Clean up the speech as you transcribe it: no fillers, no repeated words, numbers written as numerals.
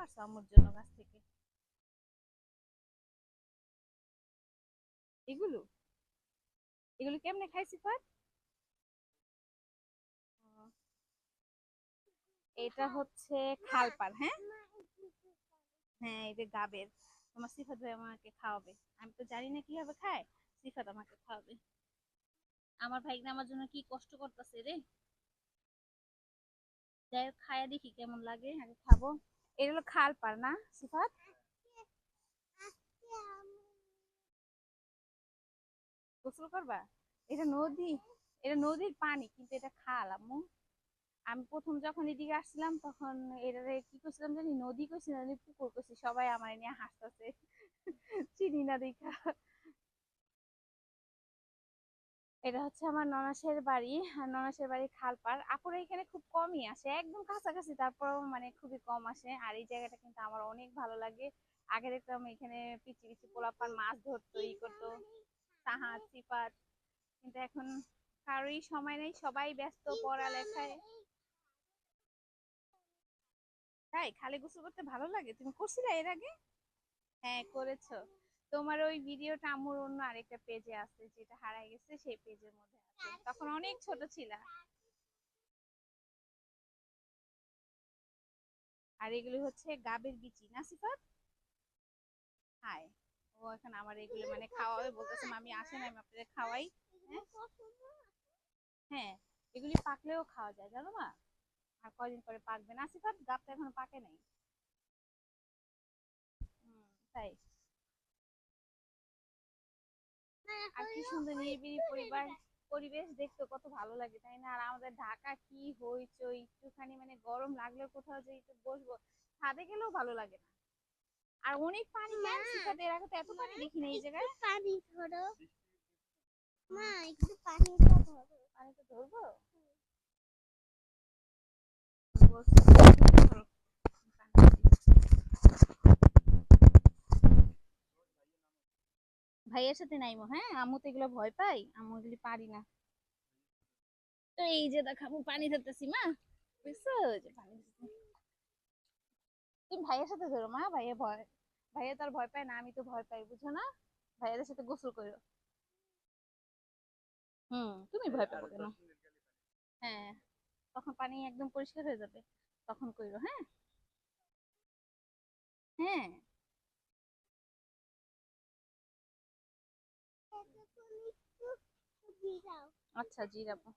পারছো আম্মুর জন্য গাছ থেকে? এগুলো এগুলো কেমনে খাইছি পার? এটা হচ্ছে খালপার, হ্যাঁ। হ্যাঁ, এই যে গাবের। তোমার সিফাত ভাই আমাকে খাওয়াবে। আমি তো জানি না কিভাবে খায়। সিফাত আমাকে খাওয়াবে। আমার ভাই না আমার জন্য কি কষ্ট করতেছে রে। যাই হোক, খায়া দেখি কেমন লাগে, আগে খাবো। এটা হলো খালপার না সিফাত? গোসল করবা? এটা নদী। এটা নদীর পানি, কিন্তু এটা খাল আম্মু। আমি প্রথম যখন এদিকে আসছিলাম তখন এটারে কি করছিলাম জানি, নদী করছিলাম নাকি পুকুর করছি, সবাই আমার নিয়ে হাসতেছে। চিনি না দেখা। এটা হচ্ছে আমার ননাসের বাড়ি। আর ননাসের বাড়ি খালপাড়। আপুরা এখানে খুব কমই আসে, একদম কাছাকাছি, তারপরও মানে খুবই কম আসে। আর এই জায়গাটা কিন্তু আমার অনেক ভালো লাগে। আগে দেখতাম এখানে পিচি পিচি পোলাপান মাছ ধরতো, ই করতো, সাহাদ সিপাত। কিন্তু এখন কারোই সময় নেই, সবাই ব্যস্ত পড়ালেখায়। তাই খালে গোসল করতে ভালো লাগে? তুমি করছিলে এর আগে? হ্যাঁ, করেছো। তোমার ওই ভিডিওটা আমার অন্য আরেকটা পেজে আছে, যেটা হারাই গেছে, সেই পেজের মধ্যে আছে। তখন অনেক ছোট ছিলা। আর এগুলো হচ্ছে গাবের বিচি না সিফাত? হাই। ও এখন আমার এগুলো মানে খাওয়াবে বলতেছে, আমি আসেন আমি আপনাদের খাওয়াই। হ্যাঁ, হ্যাঁ, এগুলি পাকলেও খাওয়া যায় জানো না। আর কয়দিন পরে পাকবে না সিফাত, গাবটা এখনো পাকে নাই। তাই। আর কি সুন্দর নিরিবিলি পরিবেশ, দেখতে কত ভালো লাগে তাই না? আর আমাদের ঢাকা কি হইচই, একটুখানি মানে গরম লাগলেও কোথাও যে একটু বসবো, ছাদে গেলেও ভালো লাগে না। আর অনেক পানি, কেন সিফাত এর আগে তো এত পানি দেখি না এই জায়গায়। পানি ধরো মা, একটু পানিটা ধরো। পানিটা ধরবো? বলছি, ধরো। ভাইয়ের সাথে নাইমো, হ্যাঁ। আম্মু তো এগুলো ভয় পাই, আম্মু এগুলি পারি না। তো এই যে দেখাবো পানি ধরতেছি মা, বুঝছো? এই যে পানি ধরতেছি। তুমি ভাইয়ের সাথে ধরো মা, ভাইয়া তো আর ভয় পায় না, আমি তো ভয় পাই, বুঝো না? ভাইয়াদের সাথে গোসল করো। তুমি ভয় পাবো কেন? হ্যাঁ, তখন পানি একদম পরিষ্কার হয়ে যাবে, তখন কইরো, হ্যাঁ। হ্যাঁ। আচ্ছা, জিরাবো।